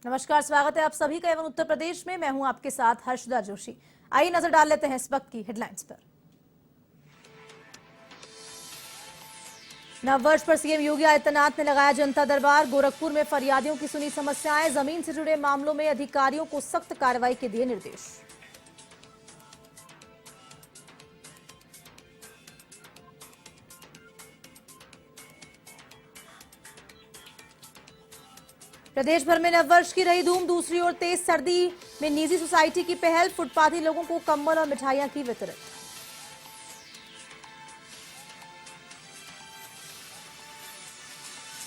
नमस्कार, स्वागत है आप सभी का एवं उत्तर प्रदेश में। मैं हूं आपके साथ हर्षदा जोशी। आइए नजर डाल लेते हैं इस वक्त की हेडलाइंस पर। नववर्ष पर सीएम योगी आदित्यनाथ ने लगाया जनता दरबार। गोरखपुर में फरियादियों की सुनी समस्याएं। जमीन से जुड़े मामलों में अधिकारियों को सख्त कार्रवाई के दिए निर्देश। प्रदेश भर में नववर्ष की रही धूम। दूसरी ओर तेज सर्दी में निजी सोसाइटी की पहल। फुटपाथी लोगों को कंबल और मिठाइयां की वितरित।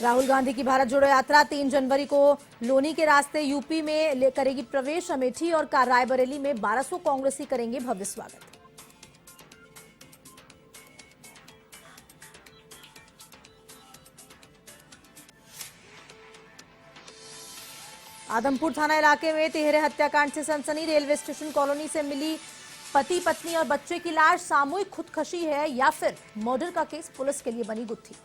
राहुल गांधी की भारत जोड़ो यात्रा 3 जनवरी को लोनी के रास्ते यूपी में करेगी प्रवेश। अमेठी और रायबरेली में 1200 कांग्रेसी करेंगे भव्य स्वागत। आदमपुर थाना इलाके में तिहरे हत्याकांड से सनसनी। रेलवे स्टेशन कॉलोनी से मिली पति पत्नी और बच्चे की लाश। सामूहिक खुदकुशी है या फिर मर्डर का केस, पुलिस के लिए बनी गुत्थी।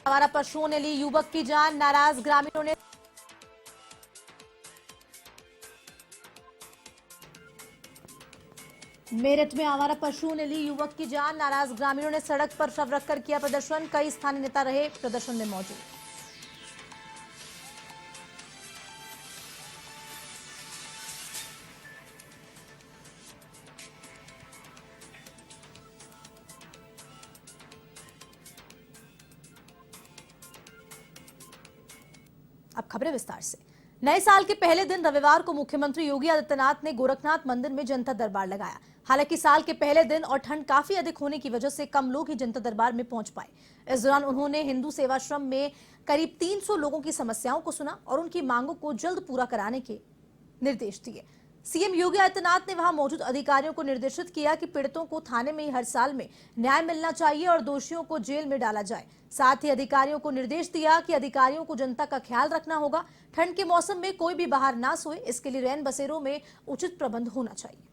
आवारा पशुओं ने ली युवक की जान। नाराज ग्रामीणों ने मेरठ में आवारा पशुओं ने ली युवक की जान। नाराज ग्रामीणों ने सड़क पर शव रखकर किया प्रदर्शन। कई स्थानीय नेता रहे प्रदर्शन में मौजूद। अब खबरें विस्तार से। नए साल के पहले दिन रविवार को मुख्यमंत्री योगी आदित्यनाथ ने गोरखनाथ मंदिर में जनता दरबार लगाया। हालांकि साल के पहले दिन और ठंड काफी अधिक होने की वजह से कम लोग ही जनता दरबार में पहुंच पाए। इस दौरान उन्होंने हिंदू सेवाश्रम में करीब 300 लोगों की समस्याओं को सुना और उनकी मांगों को जल्द पूरा कराने के निर्देश दिए। सीएम योगी आदित्यनाथ ने वहां मौजूद अधिकारियों को निर्देशित किया कि पीड़ितों को थाने में ही हर साल में न्याय मिलना चाहिए और दोषियों को जेल में डाला जाए। साथ ही अधिकारियों को निर्देश दिया कि अधिकारियों को जनता का ख्याल रखना होगा। ठंड के मौसम में कोई भी बाहर ना सोए, इसके लिए रैन बसेरों में उचित प्रबंध होना चाहिए।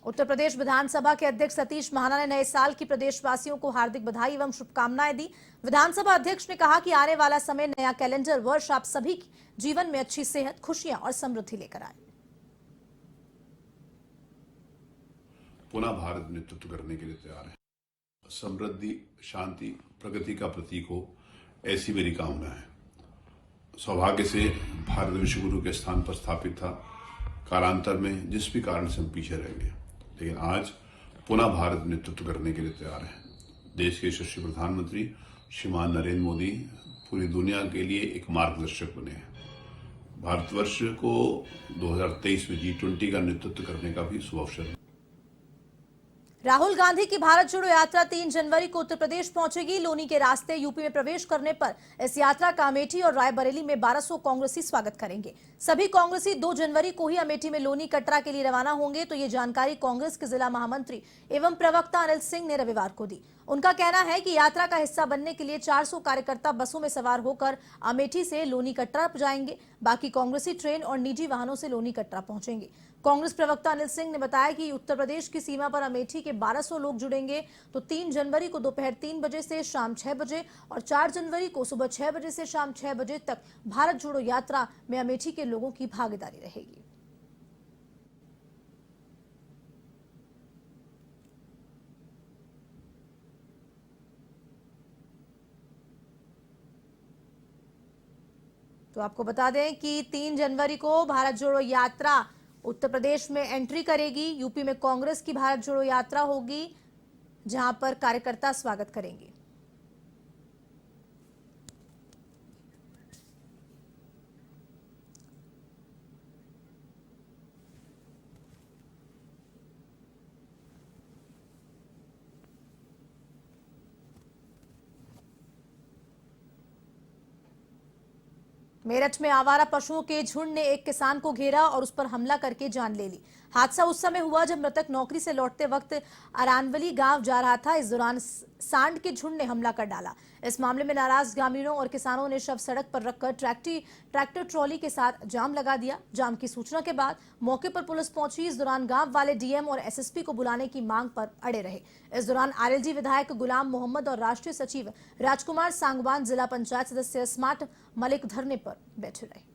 उत्तर प्रदेश विधानसभा के अध्यक्ष सतीश महाना ने नए साल की प्रदेशवासियों को हार्दिक बधाई एवं शुभकामनाएं दी। विधानसभा अध्यक्ष ने कहा कि आने वाला समय नया कैलेंडर वर्ष आप सभी के जीवन में अच्छी सेहत, खुशियां और समृद्धि लेकर आए। पुनः भारत नेतृत्व करने के लिए तैयार है। समृद्धि, शांति, प्रगति का प्रतीक हो, ऐसी मेरी कामना है। सौभाग्य से भारत विश्व गुरु के स्थान पर स्थापित था। कालांतर में जिस भी कारण से हम पीछे रह गए, लेकिन आज पुनः भारत नेतृत्व करने के लिए तैयार है। देश के यशस्वी प्रधानमंत्री श्रीमान नरेंद्र मोदी पूरी दुनिया के लिए एक मार्गदर्शक बने हैं। भारतवर्ष को 2023 में G20 का नेतृत्व करने का भी शुभ अवसर है। राहुल गांधी की भारत जोड़ो यात्रा 3 जनवरी को उत्तर प्रदेश पहुंचेगी। लोनी के रास्ते यूपी में प्रवेश करने पर इस यात्रा का अमेठी और रायबरेली में 1200 कांग्रेसी स्वागत करेंगे। सभी कांग्रेसी 2 जनवरी को ही अमेठी में लोनी कटरा के लिए रवाना होंगे। तो ये जानकारी कांग्रेस के जिला महामंत्री एवं प्रवक्ता अनिल सिंह ने रविवार को दी। उनका कहना है कि यात्रा का हिस्सा बनने के लिए 400 कार्यकर्ता बसों में सवार होकर अमेठी से लोनी कटरा जाएंगे। बाकी कांग्रेसी ट्रेन और निजी वाहनों से लोनी कटरा पहुंचेंगे। कांग्रेस प्रवक्ता अनिल सिंह ने बताया कि उत्तर प्रदेश की सीमा पर अमेठी के 1200 लोग जुड़ेंगे। तो 3 जनवरी को दोपहर 3 बजे से शाम 6 बजे और 4 जनवरी को सुबह 6 बजे से शाम 6 बजे तक भारत जोड़ो यात्रा में अमेठी के लोगों की भागीदारी रहेगी। तो आपको बता दें कि 3 जनवरी को भारत जोड़ो यात्रा उत्तर प्रदेश में एंट्री करेगी। यूपी में कांग्रेस की भारत जोड़ो यात्रा होगी, जहां पर कार्यकर्ता स्वागत करेंगे। मेरठ में आवारा पशुओं के झुंड ने एक किसान को घेरा और उस पर हमला करके जान ले ली। हादसा उस समय हुआ जब मृतक नौकरी से लौटते वक्त अरानवली गांव जा रहा था। इस दौरान सांड के झुंड ने हमला कर डाला। इस मामले में नाराज ग्रामीणों और किसानों ने शव सड़क पर रखकर ट्रैक्टर ट्रॉली के साथ जाम लगा दिया। जाम की सूचना के बाद मौके पर पुलिस पहुंची। इस दौरान गांव वाले डीएम और एसएसपी को बुलाने की मांग पर अड़े रहे। इस दौरान आरएलडी विधायक गुलाम मोहम्मद और राष्ट्रीय सचिव राजकुमार सांगवान, जिला पंचायत सदस्य स्मार्ट मलिक धरने पर बैठे रहे।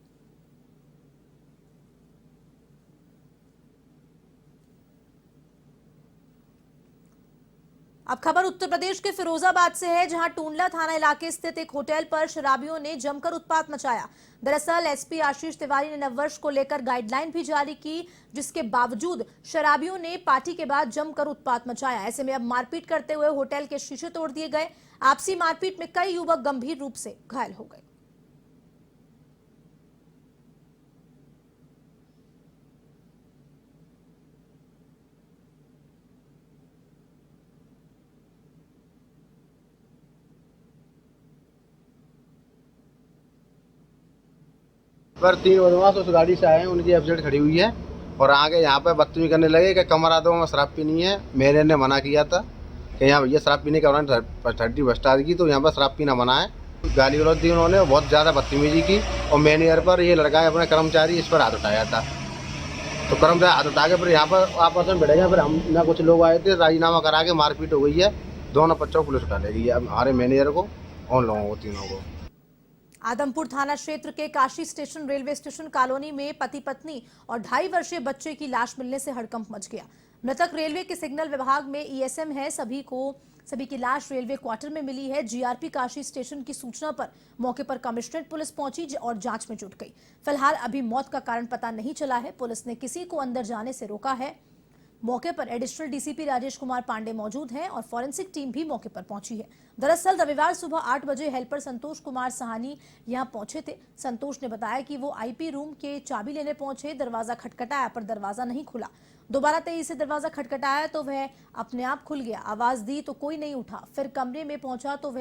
अब खबर उत्तर प्रदेश के फिरोजाबाद से है, जहां टूंडला थाना इलाके स्थित एक होटल पर शराबियों ने जमकर उत्पात मचाया। दरअसल एसपी आशीष तिवारी ने नववर्ष को लेकर गाइडलाइन भी जारी की, जिसके बावजूद शराबियों ने पार्टी के बाद जमकर उत्पात मचाया। ऐसे में अब मारपीट करते हुए होटल के शीशे तोड़ दिए गए। आपसी मारपीट में कई युवक गंभीर रूप से घायल हो गए। पर 3 बदमाश उस गाड़ी से आए हैं, उनकी एफजेड खड़ी हुई है और आगे यहाँ पे बदतमीजी करने लगे कि कमरा दो, में शराब पीनी है। मेरे ने मना किया था कि यहाँ भैया शराब पीने के दौरान 30 बस्टार की, तो यहाँ पर शराब पीना मना है। गाली गलौज दी उन्होंने, बहुत ज़्यादा बदतमीजी की और मैनेजर पर ये लड़का है अपने कर्मचारी, इस पर हाथ उठाया था। तो कर्मचारी हाथ उठा के फिर यहाँ पर आपस में भिड़ गए। फिर हम ना कुछ लोग आए थे, राजीनामा करा के मारपीट हो गई है। दोनों बच्चों को पुलिस उठा ले गई है, हमारे मैनेजर को और लोगों को, तीनों को। आदमपुर थाना क्षेत्र के Kashi station railway station colony में पति पत्नी और 2.5 वर्षीय बच्चे की लाश मिलने से हड़कंप मच गया। मृतक रेलवे के सिग्नल विभाग में ईएसएम है। सभी की लाश रेलवे क्वार्टर में मिली है। जीआरपी काशी स्टेशन की सूचना पर मौके पर कमिश्नरेट पुलिस पहुंची और जांच में जुट गई। फिलहाल अभी मौत का कारण पता नहीं चला है। पुलिस ने किसी को अंदर जाने से रोका है। मौके पर एडिशनल डीसीपी राजेश कुमार पांडे मौजूद हैं और फॉरेंसिक टीम भी मौके पर पहुंची है। दरअसल रविवार सुबह 8 बजे हेल्पर संतोष कुमार सहानी यहां पहुंचे थे। संतोष ने बताया कि वो आईपी रूम के चाबी लेने पहुंचे। दरवाजा खटखटाया पर दरवाजा नहीं खुला। दोबारा तेजी से दरवाजा खटखटाया तो वह अपने आप खुल गया। आवाज दी तो कोई नहीं उठा। फिर कमरे में पहुंचा तो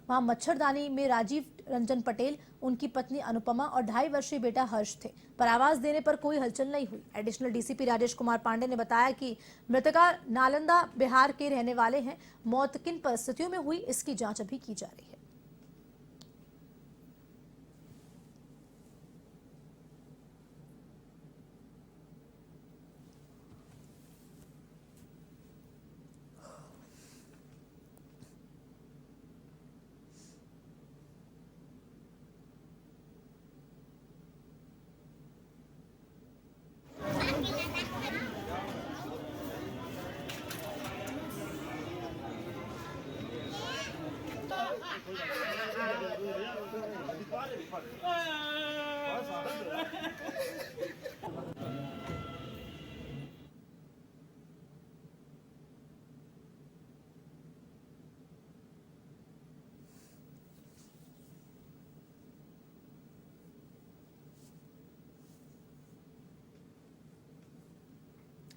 वहां मच्छरदानी में राजीव रंजन पटेल, उनकी पत्नी अनुपमा और 2.5 वर्षीय बेटा हर्ष थे, पर आवाज देने पर कोई हलचल नहीं हुई। एडिशनल डीसीपी राजेश कुमार पांडे ने बताया कि मृतका नालंदा बिहार के रहने वाले हैं। मौत किन परिस्थितियों में हुई, इसकी जांच अभी की जा रही है।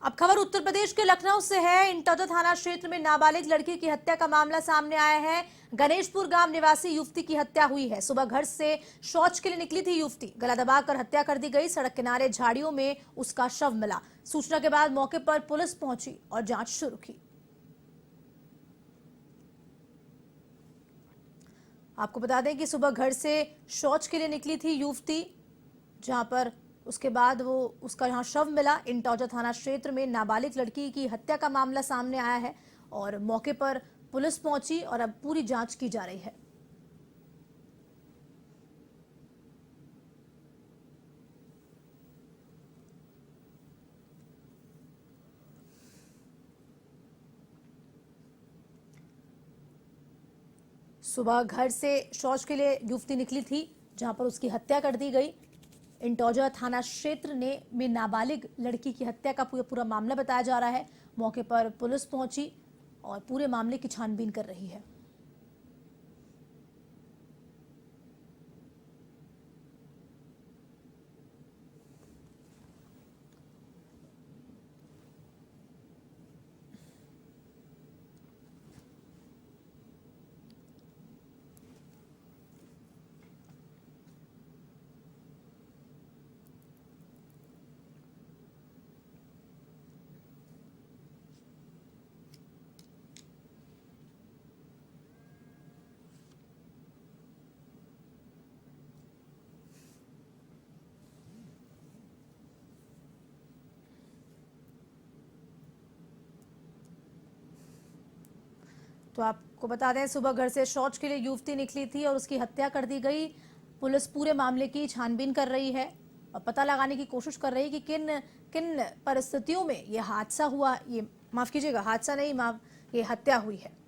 अब खबर उत्तर प्रदेश के लखनऊ से है। इंटौजा थाना क्षेत्र में नाबालिग लड़की की हत्या का मामला सामने आया है। गणेशपुर गांव निवासी युवती की हत्या हुई है। सुबह घर से शौच के लिए निकली थी युवती, गला दबाकर हत्या कर दी गई। सड़क किनारे झाड़ियों में उसका शव मिला। सूचना के बाद मौके पर पुलिस पहुंची और जांच शुरू की। आपको बता दें कि सुबह घर से शौच के लिए निकली थी युवती, जहां पर उसके बाद उसका यहाँ शव मिला। इंटौजा थाना क्षेत्र में नाबालिग लड़की की हत्या का मामला सामने आया है और मौके पर पुलिस पहुंची और अब पूरी जांच की जा रही है। सुबह घर से शौच के लिए युवती निकली थी, जहां पर उसकी हत्या कर दी गई। इंटौजा थाना क्षेत्र में नाबालिग लड़की की हत्या का पूरा मामला बताया जा रहा है। मौके पर पुलिस पहुंची और पूरे मामले की छानबीन कर रही है। तो आपको बता दें, सुबह घर से शौच के लिए युवती निकली थी और उसकी हत्या कर दी गई। पुलिस पूरे मामले की छानबीन कर रही है और पता लगाने की कोशिश कर रही है कि किन किन परिस्थितियों में ये हादसा हुआ, ये माफ कीजिएगा, हादसा नहीं, ये हत्या हुई है।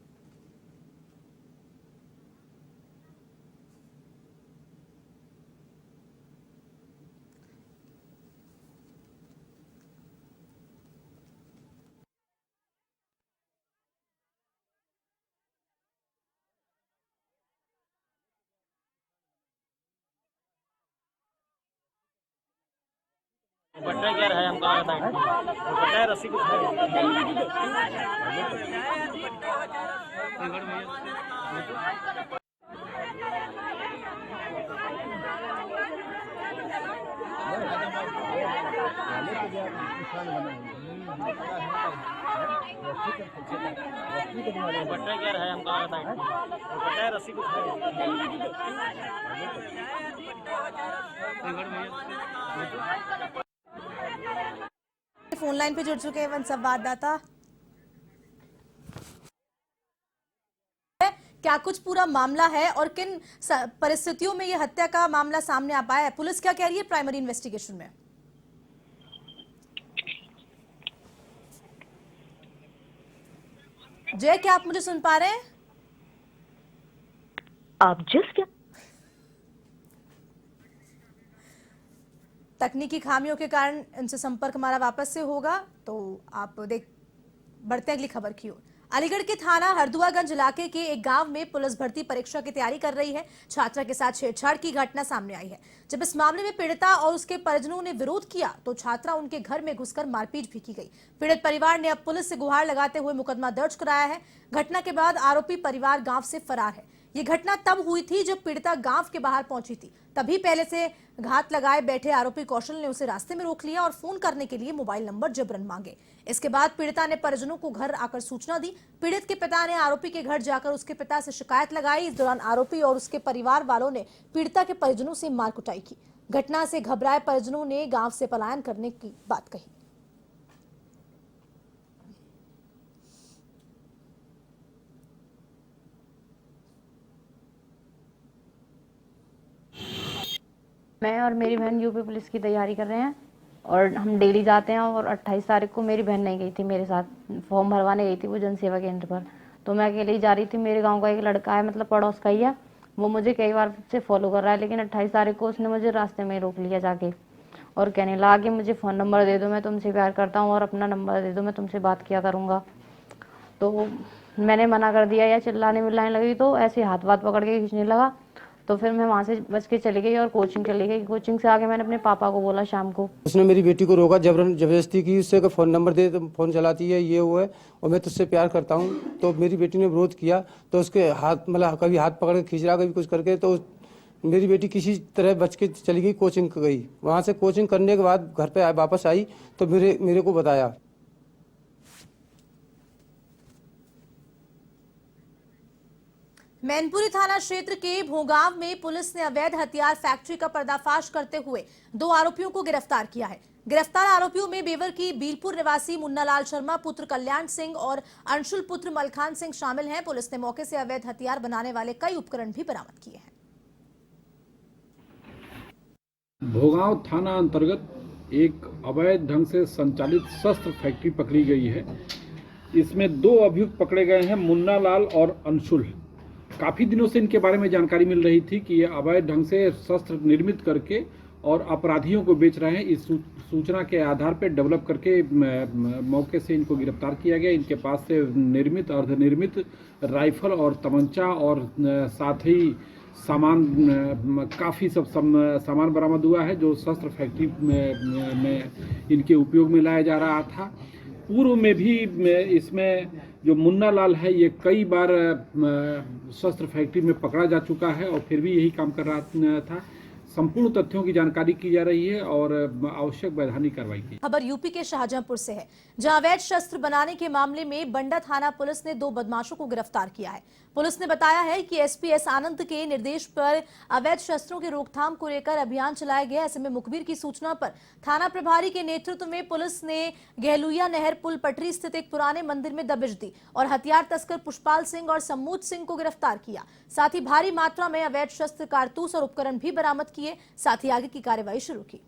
बट्टा क्या है हमको लगता है बट्टा है रस्सी कुछ बट्टा क्या है हमको लगता है बट्टा है रस्सी कुछ फोन लाइन पे जुड़ चुके हैं वन संवाददाता। क्या कुछ पूरा मामला है और किन परिस्थितियों में यह हत्या का मामला सामने आ पाया है? पुलिस क्या कह रही है प्राइमरी इन्वेस्टिगेशन में? जय, क्या आप मुझे सुन पा रहे हैं? आप जिस तकनीकी खामियों के कारण इनसे संपर्क हमारा वापस से होगा, तो आप बढ़ते हैं अगली खबर की ओर। अलीगढ़ के थाना हरदुआगंज इलाके के एक गांव में पुलिस भर्ती परीक्षा की तैयारी कर रही है। छात्रा के साथ छेड़छाड़ की घटना सामने आई है। जब इस मामले में पीड़िता और उसके परिजनों ने विरोध किया तो छात्रा उनके घर में घुसकर मारपीट भी की गई। पीड़ित परिवार ने अब पुलिस से गुहार लगाते हुए मुकदमा दर्ज कराया है। घटना के बाद आरोपी परिवार गांव से फरार है। ये घटना तब हुई थी जब पीड़िता गांव के बाहर पहुंची थी। तभी पहले से घात लगाए बैठे आरोपी कौशल ने उसे रास्ते में रोक लिया और फोन करने के लिए मोबाइल नंबर जबरन मांगे। इसके बाद पीड़िता ने परिजनों को घर आकर सूचना दी। पीड़ित के पिता ने आरोपी के घर जाकर उसके पिता से शिकायत लगाई। इस दौरान आरोपी और उसके परिवार वालों ने पीड़िता के परिजनों से मार कुटाई की। घटना से घबराए परिजनों ने गांव से पलायन करने की बात कही। मैं और मेरी बहन यूपी पुलिस की तैयारी कर रहे हैं और हम डेली जाते हैं। और 28 तारीख को मेरी बहन नहीं गई थी मेरे साथ, फॉर्म भरवाने गई थी वो जनसेवा केंद्र पर। तो मैं अकेले ही जा रही थी। मेरे गांव का एक लड़का है, मतलब पड़ोस का ही है, वो मुझे कई बार से फॉलो कर रहा है। लेकिन 28 तारीख को उसने मुझे रास्ते में रोक लिया जाके और कहने लगा कि मुझे फ़ोन नंबर दे दो, मैं तुमसे प्यार करता हूँ, और अपना नंबर दे दो, मैं तुमसे बात किया करूँगा। तो मैंने मना कर दिया। या चिल्लाने मिलाने लगी तो ऐसे हाथ वाथ पकड़ के खींचने लगा। तो फिर मैं वहाँ से बच के चली गई और कोचिंग चली गई। कोचिंग से आके मैंने अपने पापा को बोला शाम को। उसने मेरी बेटी को रोका, जबरदस्ती की, उससे कि फ़ोन नंबर दे, तो फ़ोन चलाती है, ये वो है, और मैं तुझसे प्यार करता हूँ। तो मेरी बेटी ने विरोध किया तो उसके हाथ, मतलब कभी हाथ पकड़ के खींच रहा, कभी कुछ करके, तो मेरी बेटी किसी तरह बच के चली गई, कोचिंग गई। वहाँ से कोचिंग करने के बाद घर पे वापस आई तो मेरे को बताया। मैनपुरी थाना क्षेत्र के भोगांव में पुलिस ने अवैध हथियार फैक्ट्री का पर्दाफाश करते हुए 2 आरोपियों को गिरफ्तार किया है। गिरफ्तार आरोपियों में बेवर की बीलपुर निवासी मुन्नालाल शर्मा पुत्र कल्याण सिंह और अंशुल पुत्र मलखान सिंह शामिल हैं। पुलिस ने मौके से अवैध हथियार बनाने वाले कई उपकरण भी बरामद किए हैं। भोगांव थाना अंतर्गत एक अवैध ढंग से संचालित शस्त्र फैक्ट्री पकड़ी गई है। इसमें 2 अभियुक्त पकड़े गए हैं, मुन्नालाल और अंशुल। काफ़ी दिनों से इनके बारे में जानकारी मिल रही थी कि ये अवैध ढंग से शस्त्र निर्मित करके और अपराधियों को बेच रहे हैं। इस सूचना के आधार पर डेवलप करके मौके से इनको गिरफ्तार किया गया। इनके पास से निर्मित, अर्धनिर्मित राइफल और तमंचा और साथ ही सामान, काफ़ी सब सामान बरामद हुआ है जो शस्त्र फैक्ट्री में इनके उपयोग में लाया जा रहा था। पूर्व में भी इसमें जो मुन्नालाल है ये कई बार शस्त्र फैक्ट्री में पकड़ा जा चुका है और फिर भी यही काम कर रहा था। संपूर्ण तथ्यों की जानकारी की जा रही है और आवश्यक वैधानिक कार्रवाई की। खबर यूपी के शाहजहांपुर से है, जहां अवैध शस्त्र बनाने के मामले में बंडा थाना पुलिस ने 2 बदमाशों को गिरफ्तार किया है। पुलिस ने बताया है कि एसपी एस आनंद के निर्देश पर अवैध शस्त्रों की रोकथाम को लेकर अभियान चलाया गया। ऐसे में मुखबिर की सूचना पर थाना प्रभारी के नेतृत्व में पुलिस ने गहलुइया नहर पुल पटरी स्थित एक पुराने मंदिर में दबिश दी और हथियार तस्कर पुष्पाल सिंह और सम्मूत सिंह को गिरफ्तार किया। साथ ही भारी मात्रा में अवैध शस्त्र, कारतूस और उपकरण भी बरामद किए। साथ ही आगे की कार्रवाई शुरू की।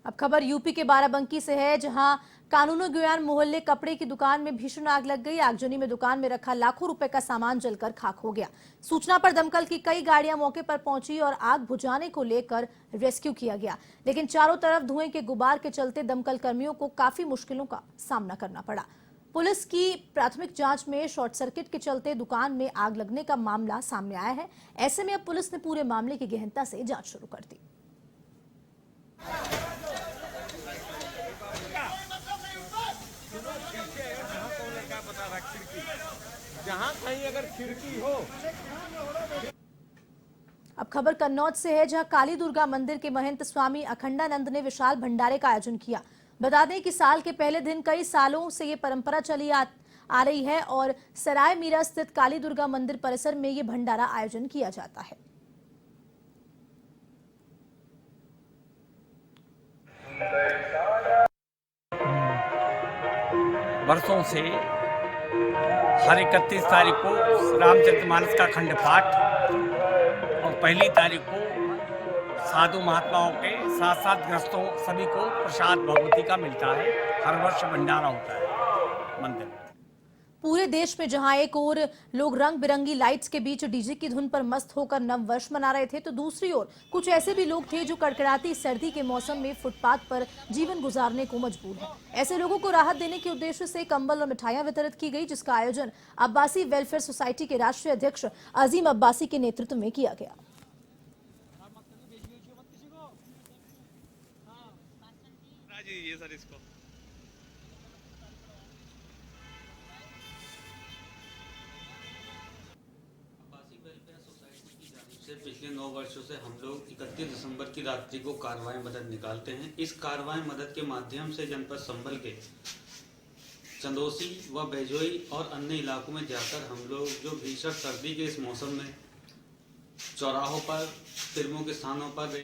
अब खबर यूपी के बाराबंकी से है, जहां कानूनो गुयान मोहल्ले कपड़े की दुकान में भीषण आग लग गई। आगजनी में दुकान में रखा लाखों रुपए का सामान जलकर खाक हो गया। सूचना पर दमकल की कई गाड़ियां मौके पर पहुंची और आग बुझाने को लेकर रेस्क्यू किया गया, लेकिन चारों तरफ धुएं के गुबार के चलते दमकल कर्मियों को काफी मुश्किलों का सामना करना पड़ा। पुलिस की प्राथमिक जांच में शॉर्ट सर्किट के चलते दुकान में आग लगने का मामला सामने आया है। ऐसे में अब पुलिस ने पूरे मामले की गहनता से जांच शुरू कर दी। जहां कहीं अगर खिड़की हो। अब खबर कन्नौज से है, जहां काली दुर्गा मंदिर के महंत स्वामी अखंडानंद ने विशाल भंडारे का आयोजन किया। बता दें कि साल के पहले दिन कई सालों से ये परंपरा चली आ रही है और सराय मीरा स्थित काली दुर्गा मंदिर परिसर में ये भंडारा आयोजन किया जाता है। वर्षों से हर 31 तारीख को रामचरितमानस का खंड पाठ और पहली तारीख को साधु महात्माओं के साथ साथ ग्रस्तों सभी को प्रसाद भगवती का मिलता है। हर वर्ष भंडारा होता है मंदिर। पूरे देश में जहां एक ओर लोग रंग बिरंगी लाइट्स के बीच डीजे की धुन पर मस्त होकर नव वर्ष मना रहे थे, तो दूसरी ओर कुछ ऐसे भी लोग थे जो कड़कड़ाती सर्दी के मौसम में फुटपाथ पर जीवन गुजारने को मजबूर हैं। ऐसे लोगों को राहत देने के उद्देश्य से कंबल और मिठाइयां वितरित की गई, जिसका आयोजन अब्बासी वेलफेयर सोसाइटी के राष्ट्रीय अध्यक्ष अजीम अब्बासी के नेतृत्व में किया गया। पिछले 9 वर्षों से हम लोग 31 दिसंबर की रात्रि को कार्रवाई मदद निकालते हैं। इस कार्रवाई मदद के माध्यम से जनपद संभल के चंदोसी व बेजोई और अन्य इलाकों में जाकर हम लोग जो भीषण सर्दी के इस मौसम में चौराहों पर, फिल्मों के स्थानों पर।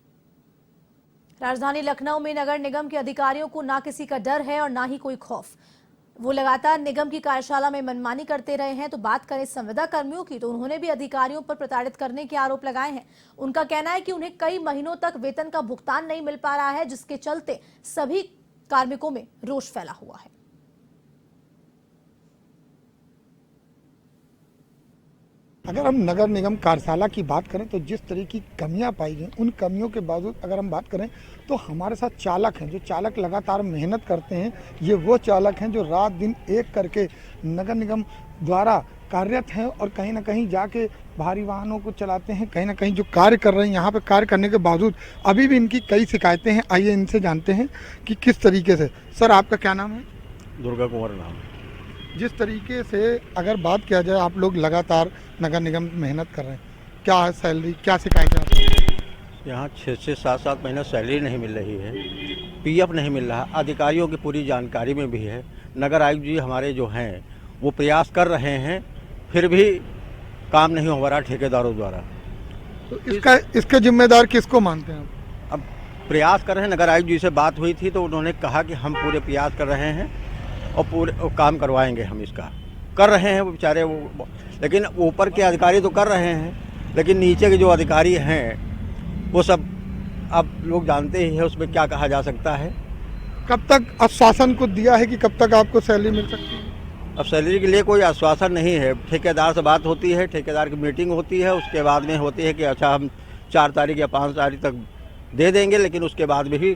राजधानी लखनऊ में नगर निगम के अधिकारियों को ना किसी का डर है और ना ही कोई खौफ। वो लगातार निगम की कार्यशाला में मनमानी करते रहे हैं। तो बात करें संविदा कर्मियों की, तो उन्होंने भी अधिकारियों पर प्रताड़ित करने के आरोप लगाए हैं। उनका कहना है कि उन्हें कई महीनों तक वेतन का भुगतान नहीं मिल पा रहा है, जिसके चलते सभी कार्मिकों में रोष फैला हुआ है। अगर हम नगर निगम कार्यशाला की बात करें तो जिस तरह की कमियां पाई गई, उन कमियों के बावजूद अगर हम बात करें तो हमारे साथ चालक हैं, जो चालक लगातार मेहनत करते हैं। ये वो चालक हैं जो रात दिन एक करके नगर निगम द्वारा कार्यरत हैं और कहीं ना कहीं जाके भारी वाहनों को चलाते हैं, कहीं ना कहीं जो कार्य कर रहे हैं। यहाँ पे कार्य करने के बावजूद अभी भी इनकी कई शिकायतें हैं। आइए इनसे जानते हैं कि किस तरीके से। सर, आपका क्या नाम है? दुर्गा कुमार नाम। जिस तरीके से अगर बात किया जाए, आप लोग लगातार नगर निगम में मेहनत कर रहे हैं, क्या है सैलरी, क्या शिकायत है? यहाँ 6 से 7 महीना सैलरी नहीं मिल रही है, पीएफ नहीं मिल रहा। अधिकारियों की पूरी जानकारी में भी है। नगर आयुक्त जी हमारे जो हैं वो प्रयास कर रहे हैं, फिर भी काम नहीं हो रहा ठेकेदारों द्वारा। तो इसके जिम्मेदार किसको मानते हैं आप? अब प्रयास कर रहे हैं। नगर आयुक्त जी से बात हुई थी तो उन्होंने कहा कि हम पूरे प्रयास कर रहे हैं और पूरे काम करवाएंगे। हम इसका कर रहे हैं वो बेचारे, वो लेकिन ऊपर के अधिकारी तो कर रहे हैं, लेकिन नीचे के जो अधिकारी हैं वो सब आप लोग जानते ही हैं, उसमें क्या कहा जा सकता है। कब तक आश्वासन को दिया है कि कब तक आपको सैलरी मिल सकती है? अब सैलरी के लिए कोई आश्वासन नहीं है। ठेकेदार से बात होती है, ठेकेदार की मीटिंग होती है, उसके बाद में होती है कि अच्छा हम 4 तारीख या 5 तारीख तक दे देंगे, लेकिन उसके बाद भी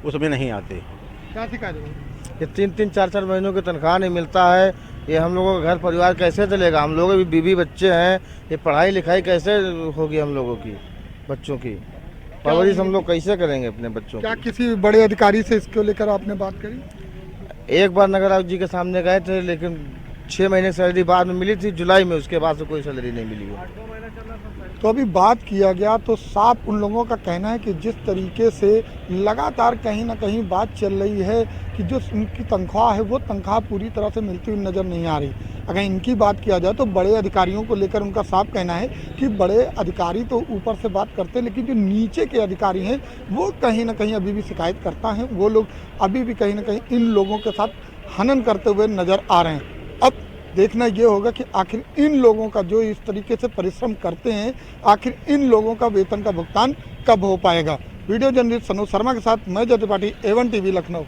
उसमें नहीं आते। क्या शिकायत है? ये 3-3, 4-4 महीनों की तनख्वाह नहीं मिलता है। ये हम लोगों का घर परिवार कैसे चलेगा? हम लोगों के भी बीवी बच्चे हैं, ये पढ़ाई लिखाई कैसे होगी हम लोगों की, बच्चों की परवरिश हम लोग कैसे करेंगे अपने बच्चों की? क्या किसी बड़े अधिकारी से इसको लेकर आपने बात करी? एक बार नगर आयुक्त जी के सामने गए थे, लेकिन 6 महीने सैलरी बाद में मिली थी जुलाई में, उसके बाद से कोई सैलरी नहीं मिली है। तो अभी बात किया गया तो साफ उन लोगों का कहना है कि जिस तरीके से लगातार कहीं ना कहीं बात चल रही है कि जो उनकी तनख्वाह है वो तनख्वाह पूरी तरह से मिलती हुई नज़र नहीं आ रही। अगर इनकी बात किया जाए तो बड़े अधिकारियों को लेकर उनका साफ कहना है कि बड़े अधिकारी तो ऊपर से बात करते हैं, लेकिन जो नीचे के अधिकारी हैं वो कहीं ना कहीं अभी भी शिकायत करता है। वो लोग अभी भी कहीं ना कहीं इन लोगों के साथ हनन करते हुए नज़र आ रहे हैं। अब देखना ये होगा कि आखिर इन लोगों का जो इस तरीके से परिश्रम करते हैं, आखिर इन लोगों का वेतन का भुगतान कब हो पाएगा। वीडियो जर्नलिस्ट सनोज शर्मा के साथ मैं जय त्रिपाठी, A1 TV लखनऊ।